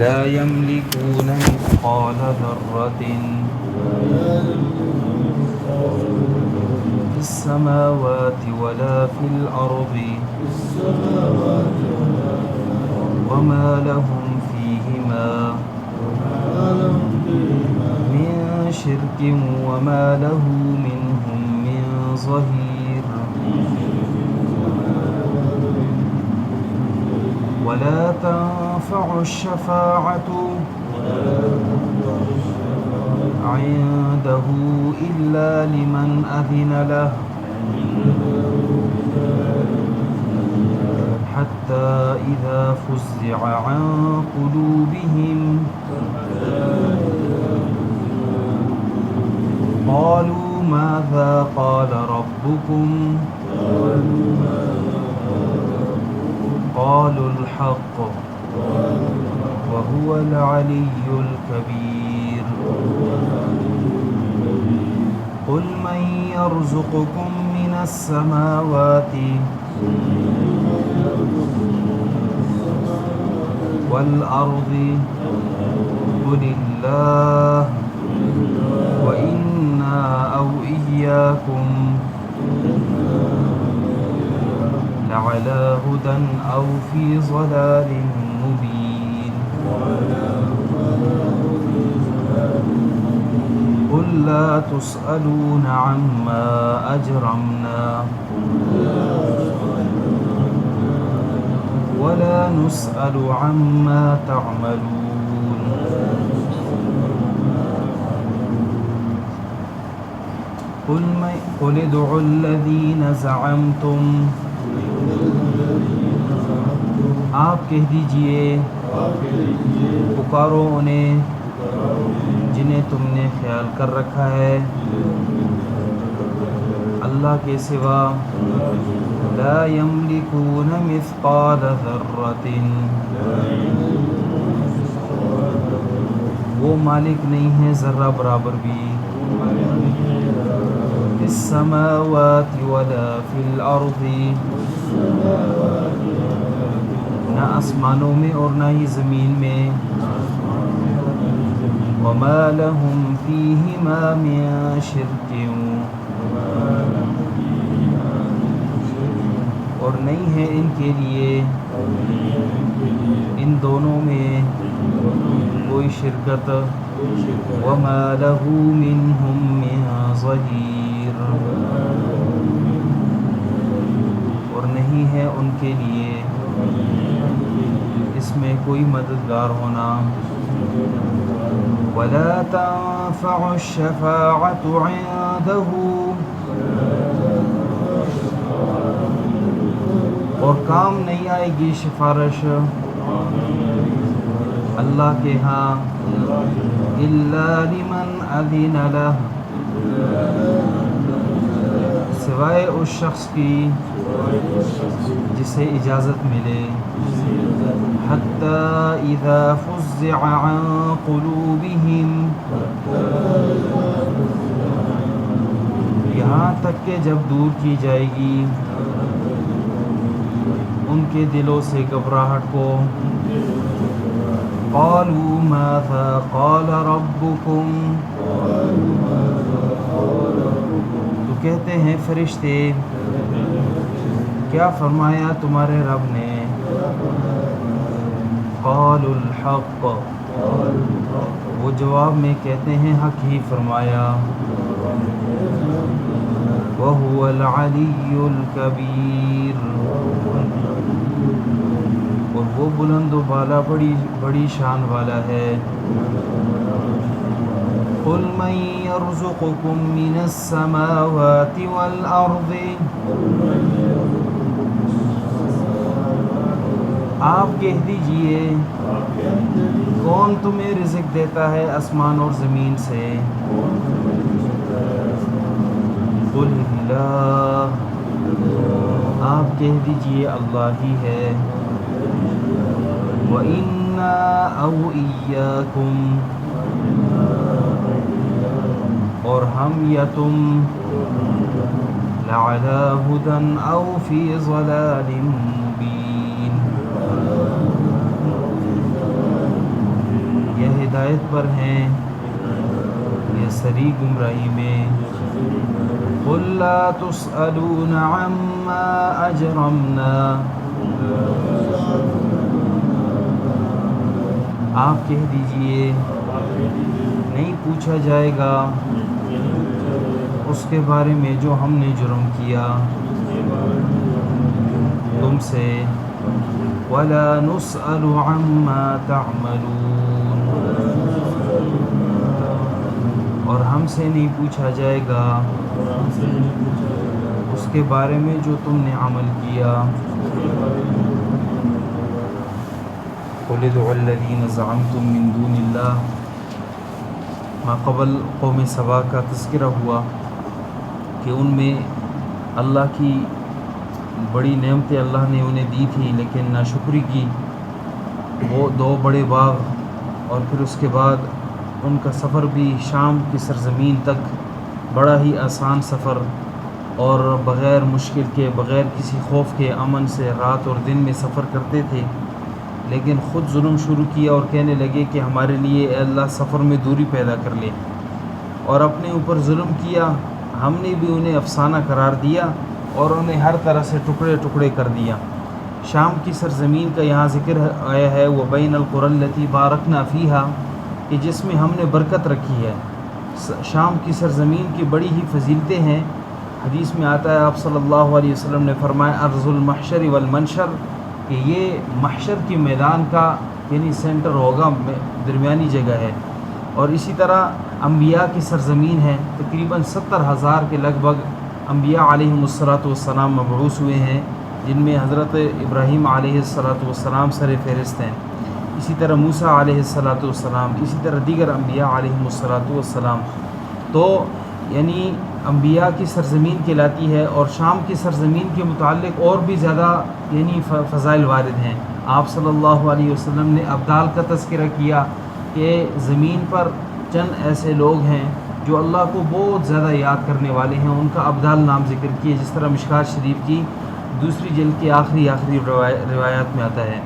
لا يملكون مثقال ذرة في السماوات ولا في الأرض وما لهم فيهما من شرك وما له منهم من ظهير ولا تنفع الشفاعة عنده إلا لمن أذن له حتى إذا فزع عن قلوبهم قالوا ماذا قال ربكم قالوا الحق وهو العلي الكبير قل من يرزقكم من السماوات والأرض قل الله وإنا أو إياكم لعلى هدى أو في ضلال مبين قل لا تسألون عما أجرمنا ولا نسأل عما تعملون قل ادعوا الذين زعمتم آپ کہہ دیجئے پکارو انہیں جنہیں تم نے خیال کر رکھا ہے اللہ کے سوا لا یملکون مثقال ذرۃ وہ مالک نہیں ہے ذرہ برابر بھی فی السماوات ولا فی الارض نہ آسمانوں میں اور نہ ہی زمین میں وما لهم فیہما من شرک اور نہیں ہے ان کے لیے ان دونوں میں کوئی شرکت وما له منهم من ظہیر اور نہیں ہے ان کے لیے اس میں کوئی مددگار ہونا ولا تنفع الشفاعة عنده اور کام نہیں آئے گی سفارش اللہ کے ہاں الا لمن اذن له سوائے اس شخص کی جسے اجازت ملے حتی اذا فزع عن قلوبهم یہاں تک کہ جب دور کی جائے گی ان کے دلوں سے گھبراہٹ کو قالوا ماذا قال ربكم تو کہتے ہیں فرشتے کیا فرمایا تمہارے رب نے قالوا الحق وہ جواب میں کہتے ہیں حق ہی فرمایا وهو العلی الکبیر اور وہ بلند و بالا بڑی شان والا ہے قل من يرزقكم من السماوات والأرض آپ کہہ دیجئے کون تمہیں رزق دیتا ہے آسمان اور زمین سے قل اللہ آپ کہہ دیجئے اللہ ہی ہے وَإِنَّا أَوْ إِيَّاكُمْ اور ہم یا تم لَعَلَى هُدًى أَوْ فِي ضَلَالٍ مُبِينٍ ہدایت پر ہیں یا سری گمراہی میں. قل لا تسألون عما اجرمنا، آپ کہہ دیجئے نہیں پوچھا جائے گا اس کے بارے میں جو ہم نے جرم کیا تم سے. ولا نسأل عما تعملون، اور ہم سے نہیں پوچھا جائے گا اس کے بارے میں جو تم نے عمل کیا. قل ادعوا الذین زعمتم من دون اللہ، ما قبل قوم سبا کا تذکرہ ہوا کہ ان میں اللہ کی بڑی نعمتیں اللہ نے انہیں دی تھی لیکن ناشکری کی. وہ 2 بڑے باغ اور پھر اس کے بعد ان کا سفر بھی شام کی سرزمین تک بڑا ہی آسان سفر، اور بغیر مشکل کے، بغیر کسی خوف کے، امن سے رات اور دن میں سفر کرتے تھے. لیکن خود ظلم شروع کیا اور کہنے لگے کہ ہمارے لیے اے اللہ سفر میں دوری پیدا کر لے، اور اپنے اوپر ظلم کیا. ہم نے بھی انہیں افسانہ قرار دیا اور انہیں ہر طرح سے ٹکڑے ٹکڑے کر دیا. شام کی سرزمین کا یہاں ذکر آیا ہے وَبَيْنَ الْقُرَى الَّتِي بَارَكْنَا فِيهَا، کہ جس میں ہم نے برکت رکھی ہے. شام کی سرزمین کی بڑی ہی فضیلتیں ہیں. حدیث میں آتا ہے آپ صلی اللہ علیہ وسلم نے فرمایا ارض المحشر والمنشر، کہ یہ محشر کی میدان کا یعنی سینٹر ہوگا، درمیانی جگہ ہے. اور اسی طرح انبیاء کی سرزمین ہے. تقریباً 70,000 کے لگ بھگ انبیاء علیہم السلام مبعوث ہوئے ہیں، جن میں حضرت ابراہیم علیہ السلام سر فہرست ہیں. اسی طرح موسیٰ علیہ السلام، اسی طرح دیگر انبیاء علیہم السلام. تو یعنی انبیاء کی سرزمین کہلاتی ہے. اور شام کی سرزمین کے متعلق اور بھی زیادہ یعنی فضائل وارد ہیں. آپ صلی اللہ علیہ وسلم نے ابدال کا تذکرہ کیا کہ زمین پر چند ایسے لوگ ہیں جو اللہ کو بہت زیادہ یاد کرنے والے ہیں، ان کا ابدال نام ذکر کیے، جس طرح مشکات شریف کی 2 جلد کے آخری روایات میں آتا ہے.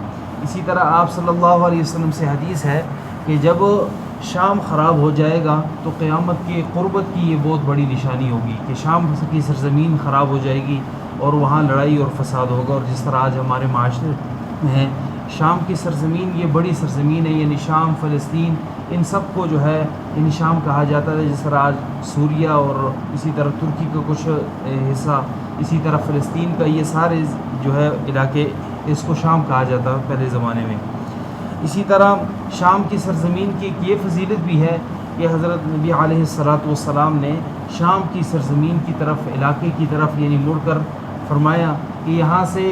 اسی طرح آپ صلی اللہ علیہ وسلم سے حدیث ہے کہ جب شام خراب ہو جائے گا تو قیامت کی قربت کی یہ بہت بڑی نشانی ہوگی کہ شام کی سرزمین خراب ہو جائے گی اور وہاں لڑائی اور فساد ہوگا. اور جس طرح آج ہمارے معاشرے میں ہے، شام کی سرزمین یہ بڑی سرزمین ہے، یعنی شام، فلسطین، ان سب کو جو ہے یعنی شام کہا جاتا ہے. جس طرح آج سوریہ اور اسی طرح ترکی کا کچھ حصہ، اسی طرح فلسطین کا، یہ سارے جو ہے علاقے، اس کو شام کہا جاتا ہے پہلے زمانے میں. اسی طرح شام کی سرزمین کی ایک یہ فضیلت بھی ہے کہ حضرت نبی علیہ السلام نے شام کی سرزمین کی طرف، علاقے کی طرف یعنی مڑ کر فرمایا کہ یہاں سے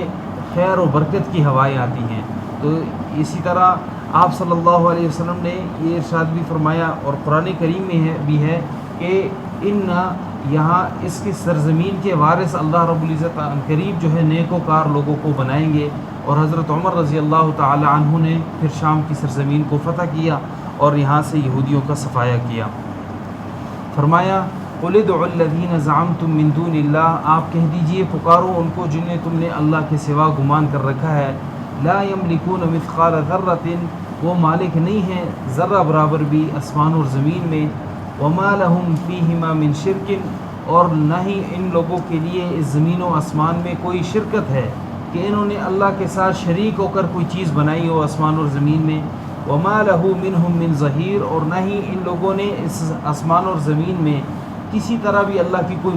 خیر و برکت کی ہوائیں آتی ہیں. تو اسی طرح آپ صلی اللہ علیہ وسلم نے یہ ارشاد بھی فرمایا اور قرآن کریم میں بھی ہے کہ یہاں اس کی سرزمین کے وارث اللہ رب العزت قریب جو ہے نیک و کار لوگوں کو بنائیں گے. اور حضرت عمر رضی اللہ تعالی عنہ نے پھر شام کی سرزمین کو فتح کیا اور یہاں سے یہودیوں کا صفایا کیا. فرمایا قل ادعوا الذین زعمتم من دون اللہ، آپ کہہ دیجئے پکارو ان کو جنہیں تم نے اللہ کے سوا گمان کر رکھا ہے. لا یملکون مثقال ذرۃ، وہ مالک نہیں ہیں ذرہ برابر بھی آسمان اور زمین میں. وما لهم فیہما من شرک، اور نہ ہی ان لوگوں کے لیے اس زمین و آسمان میں کوئی شرکت ہے کہ انہوں نے اللہ کے ساتھ شریک ہو کر کوئی چیز بنائی ہو آسمان اور زمین میں. وما له منهم من ظہیر، اور نہ ہی ان لوگوں نے اس آسمان اور زمین میں کسی طرح بھی اللہ کی کوئی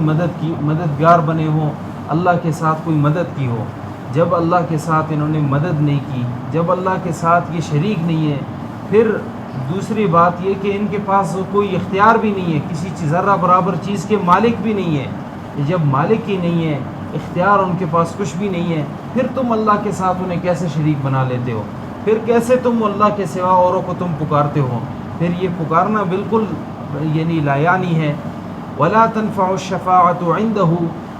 مددگار بنے ہوں، اللہ کے ساتھ کوئی مدد کی ہو. جب اللہ کے ساتھ انہوں نے مدد نہیں کی، جب اللہ کے ساتھ یہ شریک نہیں ہے، پھر دوسری بات یہ کہ ان کے پاس کوئی اختیار بھی نہیں ہے، کسی ذرہ برابر چیز کے مالک بھی نہیں ہے. جب مالک ہی نہیں ہے، اختیار ان کے پاس کچھ بھی نہیں ہے، پھر تم اللہ کے ساتھ انہیں کیسے شریک بنا لیتے ہو؟ پھر کیسے تم اللہ کے سوا اوروں کو تم پکارتے ہو؟ پھر یہ پکارنا بالکل یعنی لا یعنی ہے. ولا تنفع الشفاعۃ عنده،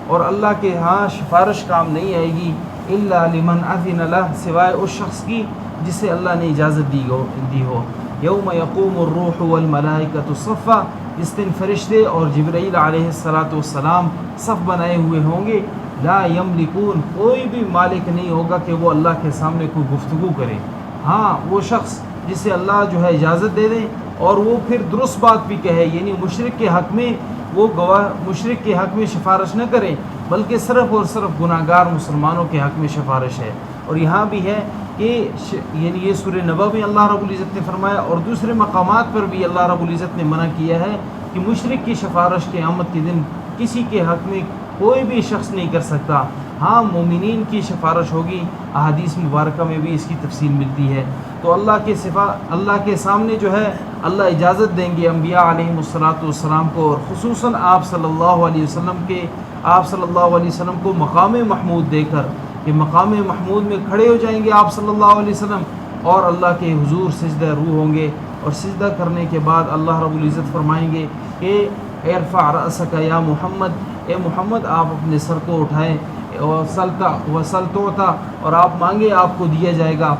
اور اللہ کے ہاں سفارش کام نہیں آئے گی الا لمن اذن له، سوائے اس شخص کی جسے اللہ نے اجازت دی ہو. یوم یقوم الروح والملائکۃ صفا، جس دن فرشتے اور جبرائیل علیہ السلام صف بنائے ہوئے ہوں گے. لا یملکون، کوئی بھی مالک نہیں ہوگا کہ وہ اللہ کے سامنے کوئی گفتگو کرے. ہاں وہ شخص جسے اللہ جو ہے اجازت دے دیں اور وہ پھر درست بات بھی کہے، یعنی مشرک کے حق میں وہ مشرک کے حق میں سفارش نہ کریں، بلکہ صرف اور صرف گناہ گار مسلمانوں کے حق میں سفارش ہے۔ اور یہاں بھی ہے کہ یعنی یہ سورہ نبا میں اللہ رب العزت نے فرمایا، اور دوسرے مقامات پر بھی اللہ رب العزت نے منع کیا ہے کہ مشرک کی سفارش قیامت کے دن کسی کے حق میں کوئی بھی شخص نہیں کر سکتا۔ ہاں مومنین کی سفارش ہوگی، احادیث مبارکہ میں بھی اس کی تفصیل ملتی ہے۔ تو اللہ کے سامنے جو ہے اللہ اجازت دیں گے انبیاء علیہم السلام کو، اور خصوصاً آپ صلی اللہ علیہ وسلم کو مقام محمود دے کر، کہ مقام محمود میں کھڑے ہو جائیں گے آپ صلی اللہ علیہ وسلم، اور اللہ کے حضور سجدہ روح ہوں گے، اور سجدہ کرنے کے بعد اللہ رب العزت فرمائیں گے کہ ارفع رأسک یا محمد، اے محمد آپ اپنے سر کو اٹھائیں، وسل تعطیٰ، اور آپ مانگے آپ کو دیا جائے گا،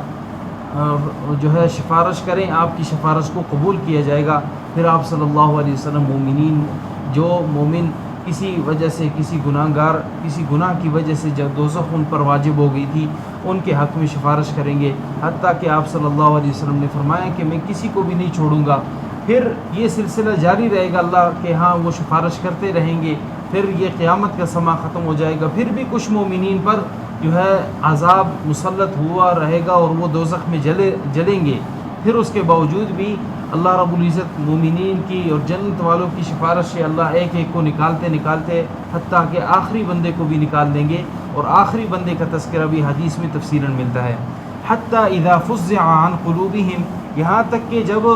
جو ہے سفارش کریں آپ کی سفارش کو قبول کیا جائے گا۔ پھر آپ صلی اللہ علیہ وسلم مومنین، جو مومن کسی وجہ سے کسی گناہ کی وجہ سے جب دوزخ ان پر واجب ہو گئی تھی، ان کے حق میں سفارش کریں گے، حتیٰ کہ آپ صلی اللہ علیہ وسلم نے فرمایا کہ میں کسی کو بھی نہیں چھوڑوں گا۔ پھر یہ سلسلہ جاری رہے گا، اللہ کے ہاں وہ سفارش کرتے رہیں گے، پھر یہ قیامت کا سما ختم ہو جائے گا، پھر بھی کچھ مومنین پر جو ہے عذاب مسلط ہوا رہے گا اور وہ دوزخ میں جلیں گے۔ پھر اس کے باوجود بھی اللہ رب العزت مومنین کی اور جنت والوں کی سفارش سے اللہ ایک ایک کو نکالتے حتیٰ کہ آخری بندے کو بھی نکال دیں گے، اور آخری بندے کا تذکرہ بھی حدیث میں تفصیلاً ملتا ہے۔ حتیٰ اذا فزع عن قلوبہم، یہاں تک کہ جب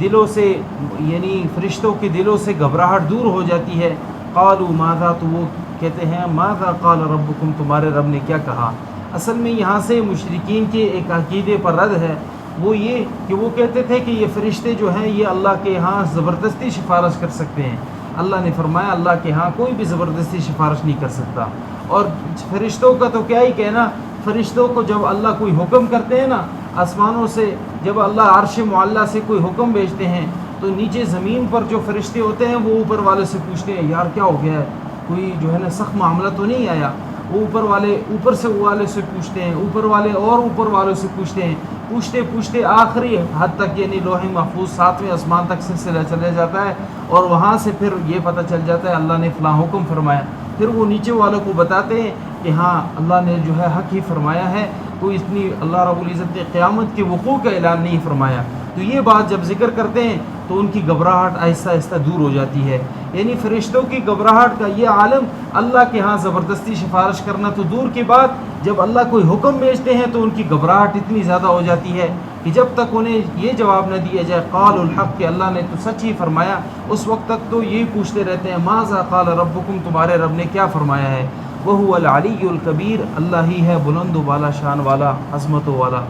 دلوں سے یعنی فرشتوں کے دلوں سے گھبراہٹ دور ہو جاتی ہے، قالوا ماذا، تو وہ کہتے ہیں ماذا قال ربکم، تمہارے رب نے کیا کہا۔ اصل میں یہاں سے مشرکین کے ایک عقیدے پر رد ہے، وہ یہ کہ وہ کہتے تھے کہ یہ فرشتے جو ہیں یہ اللہ کے ہاں زبردستی سفارش کر سکتے ہیں۔ اللہ نے فرمایا اللہ کے ہاں کوئی بھی زبردستی سفارش نہیں کر سکتا، اور فرشتوں کا تو کیا ہی کہنا، فرشتوں کو جب اللہ کوئی حکم کرتے ہیں نا آسمانوں سے، جب اللہ عرش معلیٰ سے کوئی حکم بھیجتے ہیں تو نیچے زمین پر جو فرشتے ہوتے ہیں وہ اوپر والے سے پوچھتے ہیں یار کیا ہو گیا ہے، کوئی جو ہے نا سخت معاملہ تو نہیں آیا، وہ اوپر سے والے سے پوچھتے ہیں، اوپر والے اور اوپر والوں سے پوچھتے ہیں، پوچھتے آخری حد تک یعنی لوح محفوظ 7ویں آسمان تک سلسلہ چلے جاتا ہے، اور وہاں سے پھر یہ پتہ چل جاتا ہے اللہ نے فلاں حکم فرمایا، پھر وہ نیچے والوں کو بتاتے ہیں کہ ہاں اللہ نے جو ہے حق ہی فرمایا ہے، کوئی اتنی اللہ رب العزت نے قیامت کے وقوع کا اعلان نہیں فرمایا۔ تو یہ بات جب ذکر کرتے ہیں تو ان کی گھبراہٹ آہستہ آہستہ دور ہو جاتی ہے، یعنی فرشتوں کی گھبراہٹ کا یہ عالم اللہ کے ہاں زبردستی سفارش کرنا تو دور کی بات، جب اللہ کوئی حکم بھیجتے ہیں تو ان کی گھبراہٹ اتنی زیادہ ہو جاتی ہے کہ جب تک انہیں یہ جواب نہ دیا جائے قال الحق کہ اللہ نے تو سچ ہی فرمایا، اس وقت تک تو یہی پوچھتے رہتے ہیں ماذا قال ربکم، تمہارے رب نے کیا فرمایا ہے۔ وہو العلی الکبیر، اللہ ہی ہے بلند و بالا شان والا، عظمت والا۔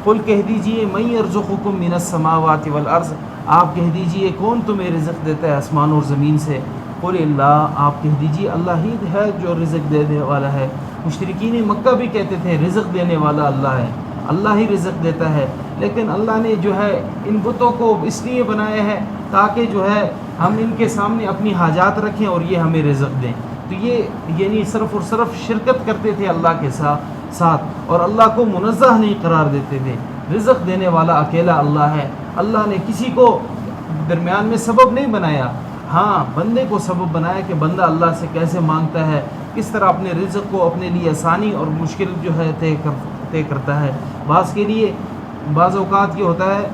قل کہہ دیجئے من یرزقکم من السماوات والارض، آپ کہہ دیجئے کون تمہیں رزق دیتا ہے آسمان اور زمین سے۔ قل اللہ، آپ کہہ دیجئے اللہ ہی ہے جو رزق دینے والا ہے۔ مشرکین مکہ بھی کہتے تھے رزق دینے والا اللہ ہے، اللہ ہی رزق دیتا ہے، لیکن اللہ نے جو ہے ان بتوں کو اس لیے بنایا ہے تاکہ جو ہے ہم ان کے سامنے اپنی حاجات رکھیں اور یہ ہمیں رزق دیں۔ تو یہ یعنی صرف اور صرف شرکت کرتے تھے اللہ کے ساتھ، اور اللہ کو منزہ نہیں قرار دیتے تھے۔ رزق دینے والا اکیلا اللہ ہے، اللہ نے کسی کو درمیان میں سبب نہیں بنایا، ہاں بندے کو سبب بنایا کہ بندہ اللہ سے کیسے مانگتا ہے، کس طرح اپنے رزق کو اپنے لیے آسانی اور مشکل جو ہے طے کرتا ہے۔ بعض اوقات یہ ہوتا ہے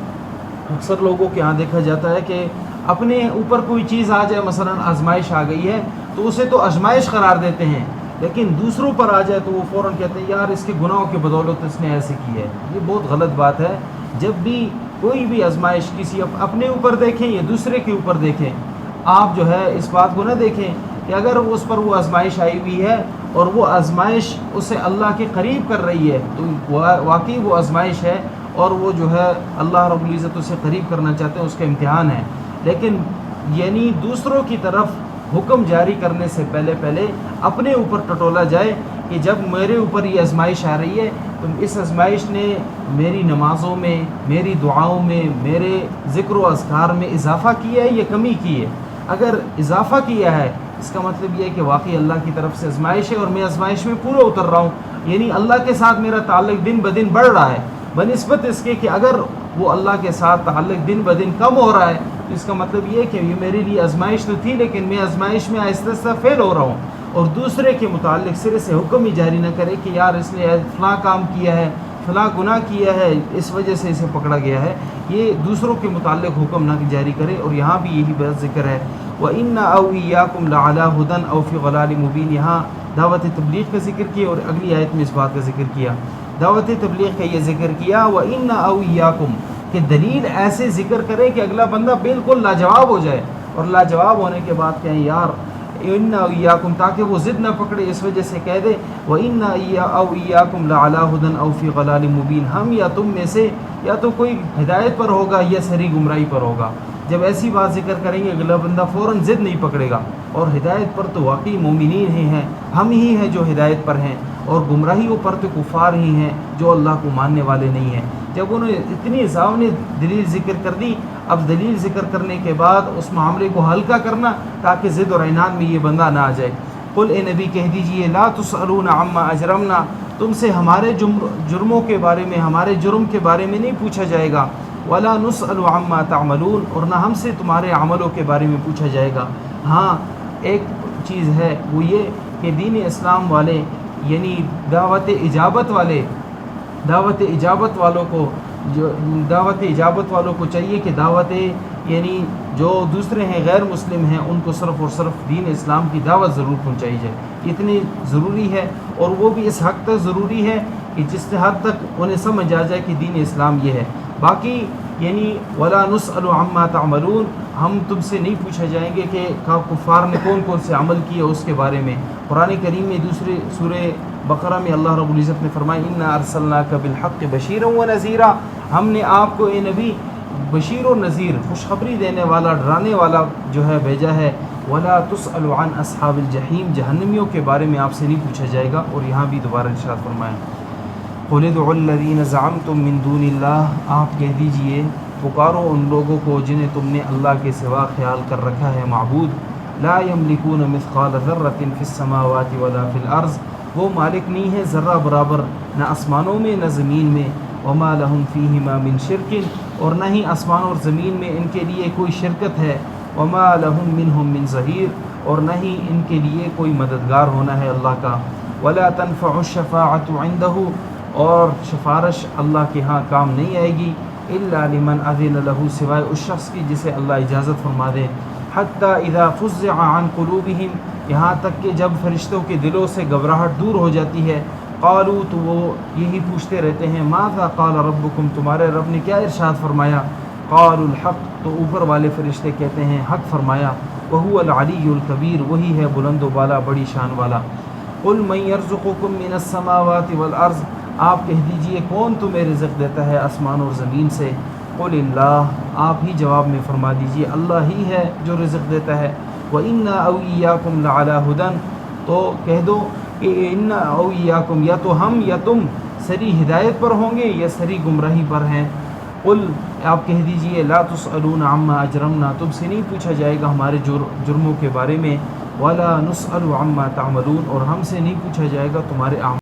اکثر لوگوں کے ہاں دیکھا جاتا ہے کہ اپنے اوپر کوئی چیز آ جائے، مثلا آزمائش آ گئی ہے تو اسے تو آزمائش قرار دیتے ہیں، لیکن دوسروں پر آ جائے تو وہ فوراً کہتے ہیں یار اس کے گناہوں کی بدولت اس نے ایسے کی ہے۔ یہ بہت غلط بات ہے۔ جب بھی کوئی بھی آزمائش کسی اپنے اوپر دیکھیں یا دوسرے کے اوپر دیکھیں، آپ جو ہے اس بات کو نہ دیکھیں کہ اگر اس پر وہ آزمائش آئی ہوئی ہے اور وہ آزمائش اسے اللہ کے قریب کر رہی ہے تو واقعی وہ آزمائش ہے، اور وہ جو ہے اللہ رب العزت اسے قریب کرنا چاہتے ہیں، اس کا امتحان ہے۔ لیکن یعنی دوسروں کی طرف حکم جاری کرنے سے پہلے اپنے اوپر ٹٹولا جائے کہ جب میرے اوپر یہ آزمائش آ رہی ہے تو اس آزمائش نے میری نمازوں میں، میری دعاؤں میں، میرے ذکر و اذکار میں اضافہ کیا ہے یا کمی کی ہے۔ اگر اضافہ کیا ہے اس کا مطلب یہ ہے کہ واقعی اللہ کی طرف سے آزمائش ہے اور میں آزمائش میں پورا اتر رہا ہوں، یعنی اللہ کے ساتھ میرا تعلق دن بدن بڑھ رہا ہے، بنسبت اس کے کہ اگر وہ اللہ کے ساتھ تعلق دن بدن کم ہو رہا ہے، تو اس کا مطلب یہ کہ یہ میرے لیے آزمائش تو تھی، لیکن میں آزمائش میں آہستہ آہستہ فیل ہو رہا ہوں، اور دوسرے کے متعلق سرے سے حکم ہی جاری نہ کرے کہ یار اس نے فلاں کام کیا ہے، فلاں گناہ کیا ہے، اس وجہ سے اسے پکڑا گیا ہے، یہ دوسروں کے متعلق حکم نہ جاری کرے۔ اور یہاں بھی یہی بات ذکر ہے، وَإِنَّ أَوْ إِيَّاكُمْ لَعَلَىٰ هُدًى أَوْ فِي ضَلَالٍ مُبِينٍ، یہاں دعوت تبلیغ کا ذکر کیا اور اگلی آیت میں اس بات کا ذکر کیا، دعوت تبلیغ کا یہ ذکر کیا وَإِنَّ أَوْ إِيَّاكُمْ، کہ دلیل ایسے ذکر کرے کہ اگلا بندہ بالکل لاجواب ہو جائے، اور لاجواب ہونے کے بعد کہیں یار اِنَّ أَوْ إِيَّاكُمْ، تاکہ وہ ضد نہ پکڑے، اس وجہ سے کہہ دے وَإِنَّ أَوْ إِيَّاكُمْ لَعَلَىٰ هُدًى أَوْ فِي ضَلَالٍ مُبِينٍ، ہم یا تم میں سے یا تو کوئی ہدایت پر ہوگا یا سری گمراہی پر ہوگا۔ جب ایسی بات ذکر کریں گے اگلا بندہ فوراً ضد نہیں پکڑے گا، اور ہدایت پر تو واقعی مومنین ہی ہیں، ہم ہی ہیں جو ہدایت پر ہیں، اور گمراہیوں پر تو کفار ہی ہیں جو اللہ کو ماننے والے نہیں ہیں۔ جب انہوں نے اتنی ضامن دلیل ذکر کر دی، اب دلیل ذکر کرنے کے بعد اس معاملے کو ہلکا کرنا تاکہ ضد اور عناد میں یہ بندہ نہ آ جائے۔ قل اے نبی کہہ دیجئے لا تسألون عما اجرمنا، تم سے ہمارے جرموں کے بارے میں، ہمارے جرم کے بارے میں نہیں پوچھا جائے گا، ولا نسأل عما تعملون، اور نہ ہم سے تمہارے عملوں کے بارے میں پوچھا جائے گا۔ ہاں ایک چیز ہے وہ یہ کہ دین اسلام والے یعنی دعوت اجابت والوں کو چاہیے کہ دعوت یعنی جو دوسرے ہیں غیر مسلم ہیں ان کو صرف اور صرف دین اسلام کی دعوت ضرور پہنچائی جائے، اتنی ضروری ہے، اور وہ بھی اس حد تک ضروری ہے کہ جس حد تک انہیں سمجھ آ جائے کہ دین اسلام یہ ہے۔ باقی یعنی ولا نسأل عما تعملون، ہم تم سے نہیں پوچھا جائیں گے کہ کفار نے کون کون سے عمل کیے اس کے بارے میں۔ قرآن کریم میں دوسرے سورہ بقرہ میں اللہ رب العزت نے فرمایا انا ارسلناک بالحق بشیرا ونذیرا، ہم نے آپ کو اے نبی بشیر و نذیر، خوشخبری دینے والا، ڈرانے والا جو ہے بھیجا ہے۔ ولا تسأل عن اصحاب الجحیم، جہنمیوں کے بارے میں آپ سے نہیں پوچھا جائے گا۔ اور یہاں بھی دوبارہ ارشاد فرمایا قل ادعوا الذین زعمتم من دون اللہ، آپ کہہ دیجئے پکارو ان لوگوں کو جنہیں تم نے اللہ کے سوا خیال کر رکھا ہے معبود، لا یملکون مثقال ذرۃ فی السماوات ولا فی الارض، وہ مالک نہیں ہے ذرہ برابر نہ آسمانوں میں نہ زمین میں، وما لہم فیہما من شرک، اور نہ ہی آسمان اور زمین میں ان کے لیے کوئی شرکت ہے، وما لہم منہم من ظہیر، اور نہ ہی ان کے لیے کوئی مددگار ہونا ہے اللہ کا، ولا تنفع الشفاعۃ عندہ، اور سفارش اللہ کے ہاں کام نہیں آئے گی، الا لمن اذن لہ، سوائے اس شخص کی جسے اللہ اجازت فرما دے، حتی اذا فزع عن قلوبہم، یہاں تک کہ جب فرشتوں کے دلوں سے گھبراہٹ دور ہو جاتی ہے، قالوا، تو وہ یہی پوچھتے رہتے ہیں ماذا قال ربکم، تمہارے رب نے کیا ارشاد فرمایا، قالوا الحق، تو اوپر والے فرشتے کہتے ہیں حق فرمایا، وہو العلی الکبیر، وہی ہے بلند و بالا بڑی شان والا۔ قل من یرزقکم من السماوات والارض، آپ کہہ دیجئے کون تمہیں رزق دیتا ہے آسمان اور زمین سے، قل اللہ، آپ ہی جواب میں فرما دیجئے اللہ ہی ہے جو رزق دیتا ہے، وَإِنَّا أَوْ إِيَّاكُمْ لَعَلَىٰ هُدًى، تو کہہ دو کہ اِنَّ أَوْ إِيَّاكُمْ، یا تو ہم یا تم سری ہدایت پر ہوں گے یا سری گمراہی پر ہیں، قل، آپ کہہ دیجئے لا تسألون عما اجرمنا، تم سے نہیں پوچھا جائے گا ہمارے جرموں کے بارے میں، ولا نسأل عما تعملون، اور ہم سے نہیں پوچھا جائے گا تمہارے اعمال